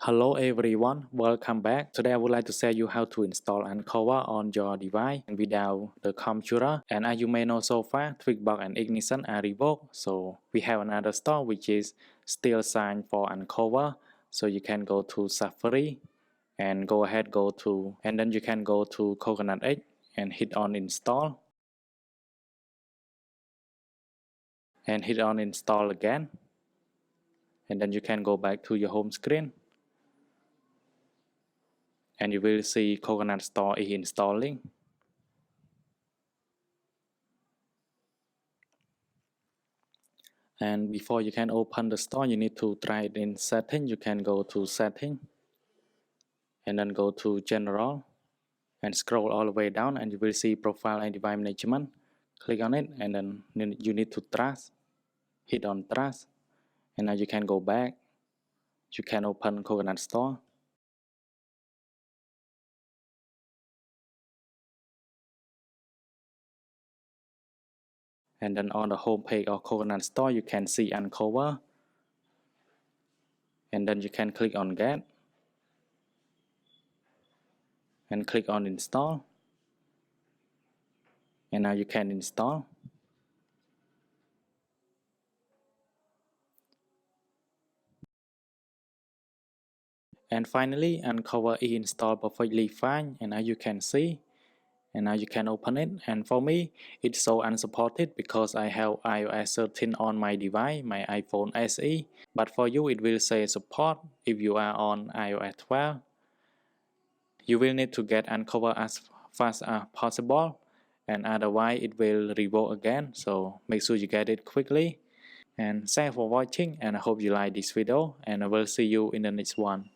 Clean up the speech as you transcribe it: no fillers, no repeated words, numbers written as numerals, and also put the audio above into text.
Hello everyone, welcome back. Today I would like to show you how to install UnC0ver on your device without the computer. And as you may know so far, Tweakbox and Ignition are revoked. So we have another store which is still signed for UnC0ver. So you can go to Safari and then you can go to Coconut X and hit on install. And hit on install again. And then you can go back to your home screen. And you will see Coconut Store is installing. And before you can open the store, you need to try it in setting. You can go to setting and then go to general and scroll all the way down and you will see profile and device management. Click on it and then you need to trust. Hit on trust and now you can go back. You can open Coconut Store. And then on the home page of Coconut Store, you can see UnC0ver. And then you can click on Get. And click on Install. And now you can install. And finally, UnC0ver is installed perfectly fine. And now you can see. And now you can open it, and for me it's so unsupported because I have iOS 13 on my device, my iPhone SE, but for you it will say support if you are on iOS 12. You will need to get UnC0ver as fast as possible, and otherwise it will revoke again, so make sure you get it quickly. And thanks for watching, and I hope you like this video, and I will see you in the next one.